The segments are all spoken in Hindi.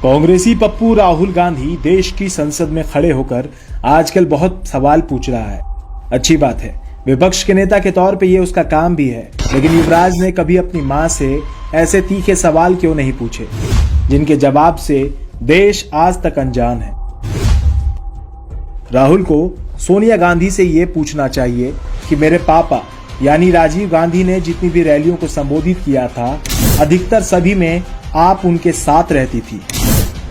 कांग्रेसी पप्पू राहुल गांधी देश की संसद में खड़े होकर आजकल बहुत सवाल पूछ रहा है। अच्छी बात है, विपक्ष के नेता के तौर पे ये उसका काम भी है, लेकिन युवराज ने कभी अपनी मां से ऐसे तीखे सवाल क्यों नहीं पूछे जिनके जवाब से देश आज तक अनजान है। राहुल को सोनिया गांधी से ये पूछना चाहिए कि मेरे पापा यानी राजीव गांधी ने जितनी भी रैलियों को संबोधित किया था, अधिकतर सभी में आप उनके साथ रहती थी,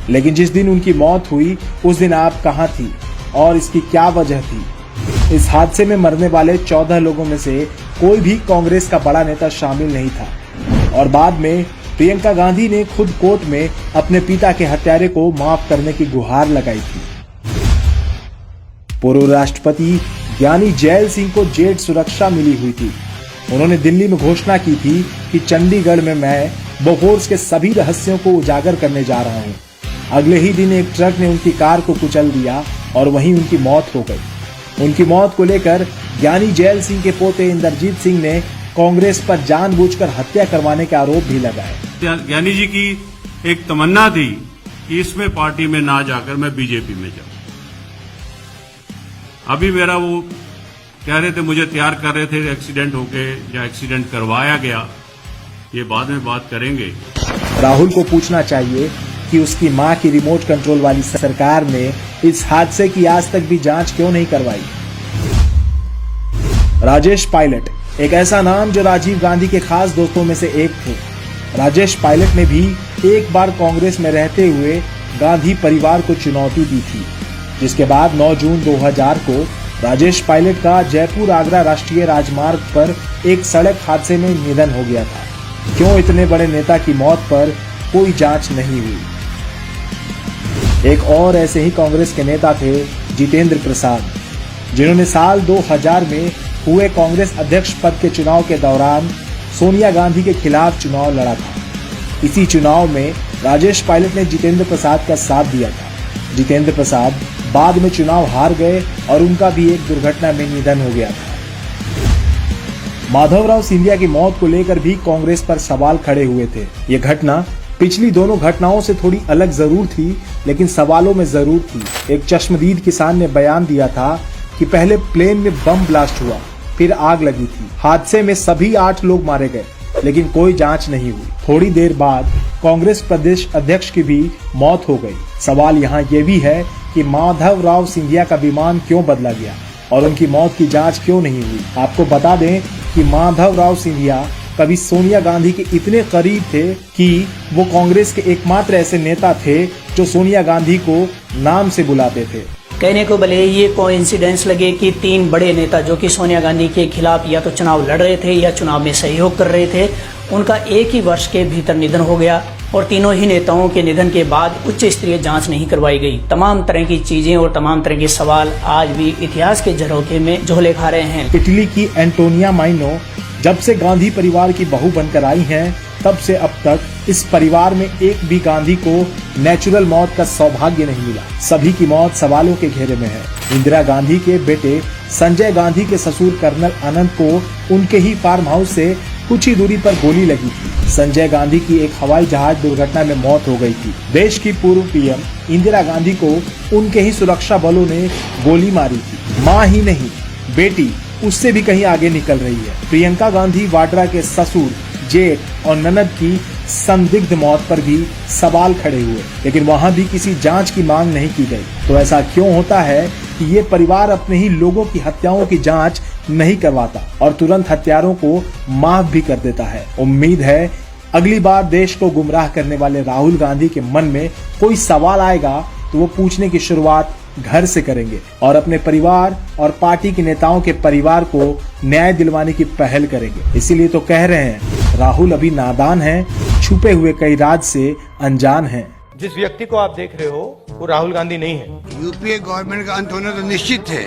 लेकिन जिस दिन उनकी मौत हुई उस दिन आप कहां थी और इसकी क्या वजह थी। इस हादसे में मरने वाले 14 लोगों में से कोई भी कांग्रेस का बड़ा नेता शामिल नहीं था और बाद में प्रियंका गांधी ने खुद कोर्ट में अपने पिता के हत्यारे को माफ करने की गुहार लगाई थी। पूर्व राष्ट्रपति ज्ञानी जैल सिंह को जेट सुरक्षा मिली हुई थी। उन्होंने दिल्ली में घोषणा की थी कि चंडीगढ़ में मैं बोफोर्स के सभी रहस्यों को उजागर करने जा रहा हूं। अगले ही दिन एक ट्रक ने उनकी कार को कुचल दिया और वहीं उनकी मौत हो गई। उनकी मौत को लेकर ज्ञानी जैल सिंह के पोते इंद्रजीत सिंह ने कांग्रेस पर जानबूझकर हत्या करवाने के आरोप भी लगाए। ज्ञानी जी की एक तमन्ना थी कि इसमें पार्टी में ना जाकर मैं बीजेपी में जाऊं। अभी मेरा वो कह रहे थे, मुझे तैयार कर रहे थे, एक्सीडेंट हो गए या एक्सीडेंट करवाया गया, ये बाद में बात करेंगे। राहुल को पूछना चाहिए कि उसकी मां की रिमोट कंट्रोल वाली सरकार ने इस हादसे की आज तक भी जांच क्यों नहीं करवाई। राजेश पायलट एक ऐसा नाम जो राजीव गांधी के खास दोस्तों में से एक थे। राजेश पायलट ने भी एक बार कांग्रेस में रहते हुए गांधी परिवार को चुनौती दी थी, जिसके बाद 9 जून 2000 को राजेश पायलट का जयपुर आगरा राष्ट्रीय राजमार्ग पर एक सड़क हादसे में निधन हो गया था। क्यों इतने बड़े नेता की मौत पर कोई जांच नहीं हुई। एक और ऐसे ही कांग्रेस के नेता थे जितेंद्र प्रसाद, जिन्होंने साल 2000 में हुए कांग्रेस अध्यक्ष पद के चुनाव के दौरान सोनिया गांधी के खिलाफ चुनाव लड़ा था। इसी चुनाव में राजेश पायलट ने जितेंद्र प्रसाद का साथ दिया था। जितेंद्र प्रसाद बाद में चुनाव हार गए और उनका भी एक दुर्घटना में निधन हो गया था। माधवराव सिंधिया की मौत को लेकर भी कांग्रेस पर सवाल खड़े हुए थे। ये घटना पिछली दोनों घटनाओं से थोड़ी अलग जरूर थी, लेकिन सवालों में जरूर थी। एक चश्मदीद किसान ने बयान दिया था कि पहले प्लेन में बम ब्लास्ट हुआ, फिर आग लगी थी। हादसे में सभी 8 लोग मारे गए, लेकिन कोई जांच नहीं हुई। थोड़ी देर बाद कांग्रेस प्रदेश अध्यक्ष की भी मौत हो गई। सवाल यहाँ ये भी है कि माधवराव सिंधिया का विमान क्यों बदला गया और उनकी मौत की जांच क्यों नहीं हुई। आपको बता दें कि माधवराव सिंधिया कभी सोनिया गांधी के इतने करीब थे कि वो कांग्रेस के एकमात्र ऐसे नेता थे जो सोनिया गांधी को नाम से बुलाते थे। कहने को भले ये कोइंसिडेंस लगे कि 3 बड़े नेता जो कि सोनिया गांधी के खिलाफ या तो चुनाव लड़ रहे थे या चुनाव में सहयोग कर रहे थे, उनका एक ही वर्ष के भीतर निधन हो गया और तीनों ही नेताओं के निधन के बाद उच्च स्तरीय जांच नहीं करवाई गई। तमाम तरह की चीजें और तमाम तरह के सवाल आज भी इतिहास के झरोखे में झोले खा रहे हैं। इटली की एंटोनिया माइनो जब से गांधी परिवार की बहू बनकर आई हैं, तब से अब तक इस परिवार में एक भी गांधी को नेचुरल मौत का सौभाग्य नहीं मिला। सभी की मौत सवालों के घेरे में है। इंदिरा गांधी के बेटे संजय गांधी के ससुर कर्नल अनंत को उनके ही फार्म हाउस से कुछ ही दूरी पर गोली लगी थी। संजय गांधी की एक हवाई जहाज दुर्घटना में मौत हो गई थी। देश की पूर्व पीएम इंदिरा गांधी को उनके ही सुरक्षा बलों ने गोली मारी थी। मां ही नहीं, बेटी उससे भी कहीं आगे निकल रही है। प्रियंका गांधी वाड्रा के ससुर, जेठ और ननद की संदिग्ध मौत पर भी सवाल खड़े हुए, लेकिन वहां भी किसी जांच की मांग नहीं की गई। तो ऐसा क्यों होता है कि ये परिवार अपने ही लोगों की हत्याओं की जांच नहीं करवाता और तुरंत हत्यारों को माफ भी कर देता है। उम्मीद है अगली बार देश को गुमराह करने वाले राहुल गांधी के मन में कोई सवाल आएगा तो वो पूछने की शुरुआत घर से करेंगे और अपने परिवार और पार्टी के नेताओं के परिवार को न्याय दिलवाने की पहल करेंगे। इसीलिए तो कह रहे हैं राहुल अभी नादान हैं, छुपे हुए कई राज से अनजान हैं। जिस व्यक्ति को आप देख रहे हो वो राहुल गांधी नहीं है। यूपीए गवर्नमेंट का अंत होना तो निश्चित है।